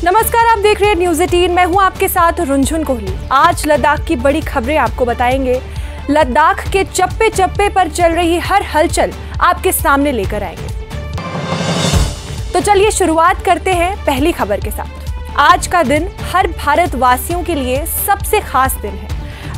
नमस्कार, आप देख रहे हैं न्यूज़ 18। मैं हूं आपके साथ रुंझुन कोहली। आज लद्दाख की बड़ी खबरें आपको बताएंगे। लद्दाख के चप्पे चप्पे पर चल रही हर हलचल आपके सामने लेकर आएंगे। तो चलिए शुरुआत करते हैं पहली खबर के साथ। आज का दिन हर भारतवासियों के लिए सबसे खास दिन है।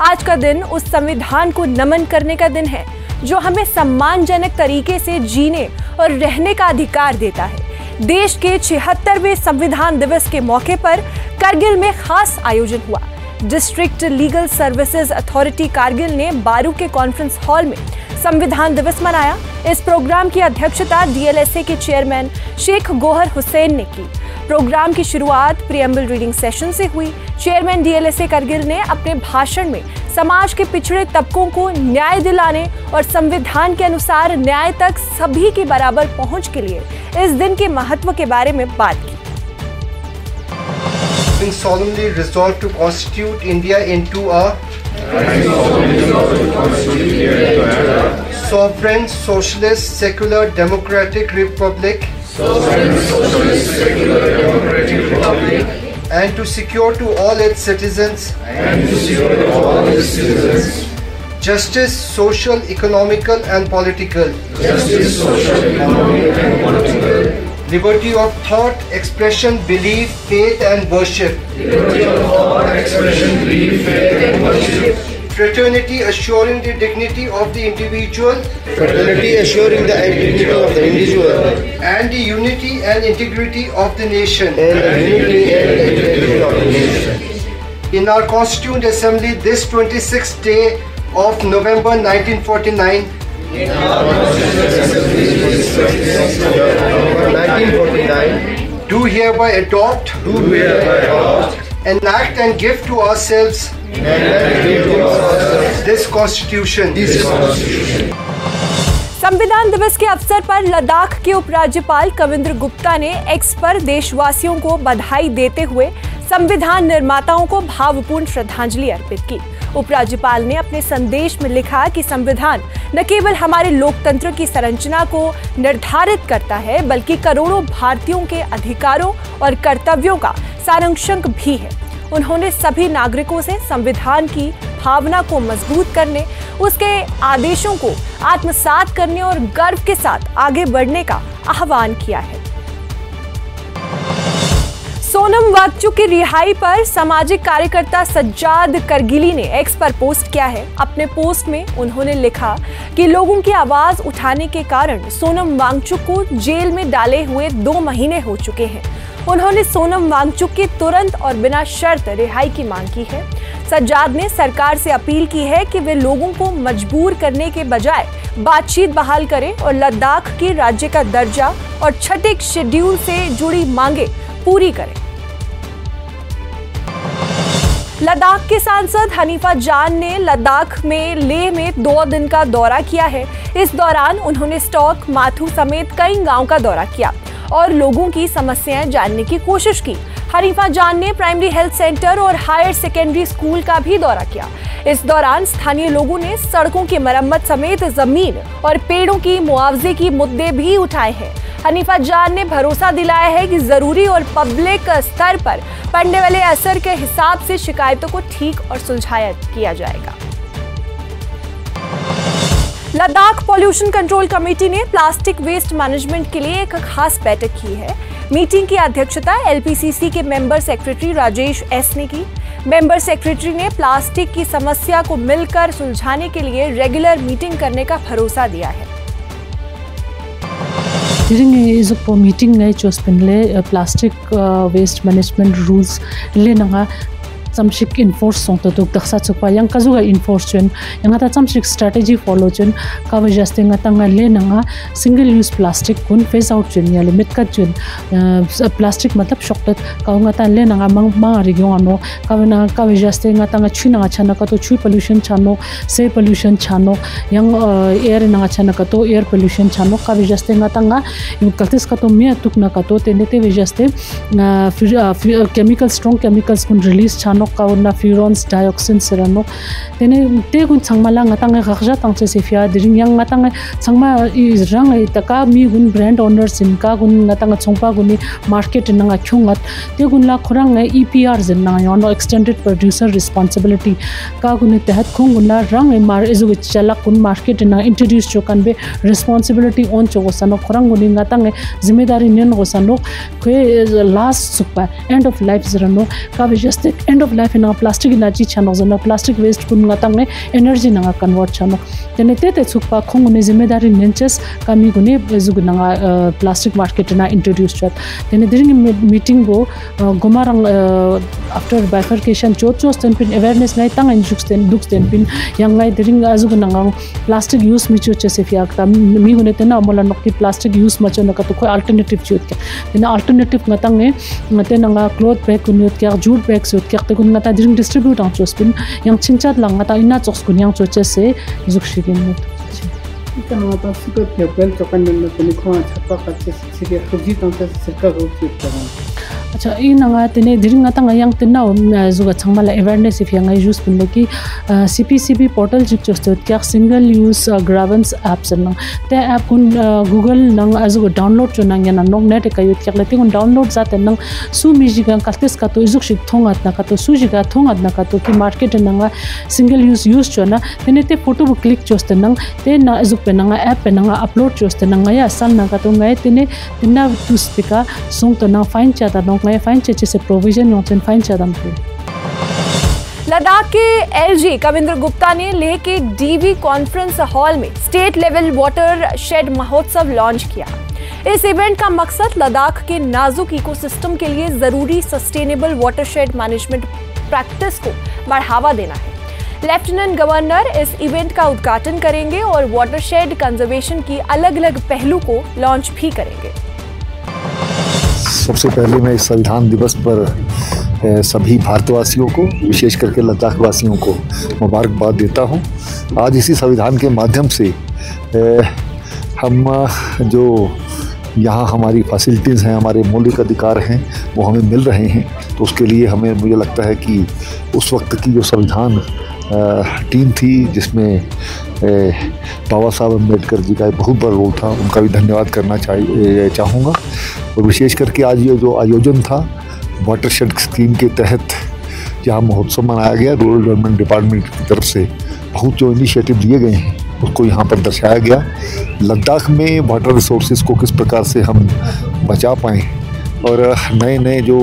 आज का दिन उस संविधान को नमन करने का दिन है जो हमें सम्मानजनक तरीके से जीने और रहने का अधिकार देता है। देश के 76वें संविधान दिवस के मौके पर कारगिल में खास आयोजन हुआ। District legal services authority Kargil ने बारू के कॉन्फ्रेंस हॉल में संविधान दिवस मनाया। इस प्रोग्राम की अध्यक्षता DLSA के चेयरमैन शेख गोहर हुसैन ने की। प्रोग्राम की शुरुआत प्रीएम्बल रीडिंग सेशन से हुई। चेयरमैन DLSA कारगिल ने अपने भाषण में समाज के पिछड़े तबकों को न्याय दिलाने और संविधान के अनुसार न्याय तक सभी की बराबर पहुंच के लिए इस दिन के महत्व के बारे में बात की। Solemnly resolved to constitute India into a sovereign, socialist, secular, democratic republic, and to secure to all its citizens justice, social, economical, and political. Liberty of thought, expression, belief, faith, and worship. Fraternity assuring the dignity of the individual. And the unity and integrity of the nation. In our Constituent Assembly, this 26th day of November 1949, do hereby adopt, enact and give to ourselves this Constitution. संविधान दिवस के अवसर पर लद्दाख के उपराज्यपाल कविंद्र गुप्ता ने x पर देशवासियों को बधाई देते हुए संविधान निर्माताओं को भावपूर्ण श्रद्धांजलि अर्पित की। उपराज्यपाल ने अपने संदेश में लिखा कि संविधान न केवल हमारे लोकतंत्र की संरचना को निर्धारित करता है बल्कि करोड़ों भारतीयों के अधिकारों और कर्तव्यों का सारांशक भी है। उन्होंने सभी नागरिकों से संविधान की भावना को मजबूत करने, उसके आदेशों को आत्मसात करने और गर्व के साथ आगे बढ़ने का आह्वान किया है। सोनम वांगचुक की रिहाई पर सामाजिक कार्यकर्ता सज्जाद करगिली ने एक्स पर पोस्ट किया है। अपने पोस्ट में उन्होंने लिखा कि लोगों की आवाज उठाने के कारण सोनम वांगचुक को जेल में डाले हुए 2 महीने हो चुके हैं। उन्होंने सोनम वांगचुक की तुरंत और बिना शर्त रिहाई की मांग की है। सज्जाद ने सरकार से अपील की है कि वे लोगों को मजबूर करने के बजाय बातचीत बहाल करें और लद्दाख की राज्य का दर्जा और 6ठे शेड्यूल से जुड़ी मांगे पूरी करें। लद्दाख के सांसद हनीफा जान ने लद्दाख में लेह में 2 दिन का दौरा किया है। इस दौरान उन्होंने स्टॉक, माथू समेत कई गांव का दौरा किया और लोगों की समस्याएं जानने की कोशिश की। हनीफा जान ने प्राइमरी हेल्थ सेंटर और हायर सेकेंडरी स्कूल का भी दौरा किया। इस दौरान स्थानीय लोगों ने सड़कों की मरम्मत समेत जमीन और पेड़ों की मुआवजे की मुद्दे भी उठाए हैं। हनीफा जान ने भरोसा दिलाया है कि जरूरी और पब्लिक स्तर पर पड़ने वाले असर के हिसाब से शिकायतों को ठीक और सुलझाया किया जाएगा। लद्दाख पॉल्यूशन कंट्रोल कमेटी ने प्लास्टिक वेस्ट मैनेजमेंट के लिए एक खास बैठक की है। मीटिंग की अध्यक्षता LPCC के मेंबर सेक्रेटरी राजेश S ने की। मेंबर सेक्रेटरी ने प्लास्टिक की समस्या को मिलकर सुलझाने के लिए रेगुलर मीटिंग करने का भरोसा दिया है। During a meeting ngai chospinle plastic waste management rules le nanga samshik enforce song to daksa chukpa yang kazuga enforce chen yang ata samshik strategy follow chen ka wajasting atanga le nanga single use plastic kun phase out chen ya limit ka chen plastic matlab shoktat ka ngata le nanga ma region ano ka na ka wajasting atanga china chana ka to chui pollution chano say pollution chano yang air nanga chana ka to air pollution chano ka wajasting atanga kaltis ka to me tukna ka to tenete wajaste chemical strong chemicals kun release chano serano kauna furans dioxin serano tene te gun changmala ngatang gakja tangche sefia diring yang ngatang changma rang taka mi gun brand owners in ka gun ngatang chongpa guni market nanga khungat te gun la khurang EPR zin na yono extended producer responsibility ka gun tehat khung gun la rang mar ezu chalak gun market na introduce chokan be responsibility on chogosano khurang guni ngatang जिम्मेदारी नेन गोसानो कोई last सुपा end of life जरनो का just end of life na plastic na chi chano zana plastic waste kun ngatang ne energy na convert chano tene te chukpa khong ne जिम्मेदारी nenches kami gune zugna plastic market na introduce chat tene during meeting go gomarang after bifurcation chos ten pin awareness ngai tang injuksten duksten pin yang ngai during azugna plastic use mi chu chese fiak ta mi gune tena amola nokki plastic use ma chano ka to कोई alternative चुत के बिना alternative नतंगे मते नंगा cloth bag कुन्युत के jute bag सुत के ते कुन्नता डिंग distribute आं चोस्पिन yang chincat langata ina chos kunyang choche se zukshigin mut इतना तो सिको पेपल चोकन दिन में लिखवा छपा करके सिके खुजी तंत्र सरकार रूप से अच्छा इ नंगा तने दिरिंग तंग yang tina zuga changmala awareness if yang use pinle ki CPCB portal jik chostot kya single use grievance apps nang te app kun Google nang azu download chonang yana nong net ka yut kya lati kun download zat nang su mi jiga kaltes ka to izuk shik thongat na ka to su jiga thongat na ka to ki market nang single use chona tene te photo bu click chosten nang te na azuk pe nang app pe nang upload chosten nang ya san na ka to ngai tene tinna tu speaker song to na fine cha da nong ngai fine cha se provision no chen fine cha dam Ladakh के LG Kavindra Gupta ने लेह के DV conference hall में state level water shade महोत्सव launch किया। इस event का मकसद लद्दाख के नाजुक इकोसिस्टम के लिए जरूरी सस्टेनेबल वाटरशेड मैनेजमेंट प्रैक्टिस को बढ़ावा देना है। लेफ्टिनेंट गवर्नर इस इवेंट का उद्घाटन करेंगे और वाटरशेड कंजर्वेशन की अलग-अलग पहलू को लॉन्च भी करेंगे। सबसे पहले मैं इस संविधान दिवस पर सभी भारतवासियों को, विशेष करके लद्दाख वासियों को मुबारकबाद देता हूं। आज इसी संविधान के माध्यम से हम जो यहाँ हमारी फैसिलिटीज़ हैं, हमारे मौलिक अधिकार हैं, वो हमें मिल रहे हैं। तो उसके लिए मुझे लगता है कि उस वक्त की जो संविधान टीम थी जिसमें बाबा साहब अम्बेडकर जी का बहुत बड़ा रोल था, उनका भी धन्यवाद करना चाहूँगा। और विशेष करके आज ये जो आयोजन था वाटरशेड स्कीम के तहत जहाँ महोत्सव मनाया गया, रूरल डेवलपमेंट डिपार्टमेंट की तरफ से बहुत जो इनिशिएटिव लिए गए हैं उसको यहाँ पर दर्शाया गया। लद्दाख में वाटर रिसोर्सेज को किस प्रकार से हम बचा पाएँ और नए नए जो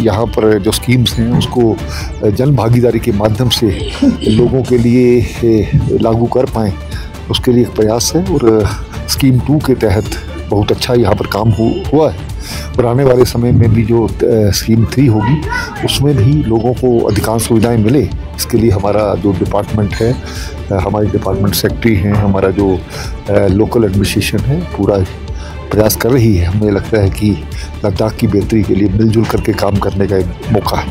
यहाँ पर जो स्कीम्स हैं उसको जन भागीदारी के माध्यम से लोगों के लिए लागू कर पाएँ, उसके लिए एक प्रयास है। और स्कीम 2 के तहत बहुत अच्छा यहाँ पर काम हुआ है और आने वाले समय में भी जो स्कीम 3 होगी उसमें भी लोगों को अधिकांश सुविधाएं मिले, इसके लिए हमारा जो डिपार्टमेंट है, हमारी डिपार्टमेंट सेक्रेटरी हैं, हमारा जो लोकल एडमिनिस्ट्रेशन है, पूरा प्रयास कर रही है। हमें लगता है कि लद्दाख की बेहतरी के लिए मिलजुल करके काम करने का एक मौका है।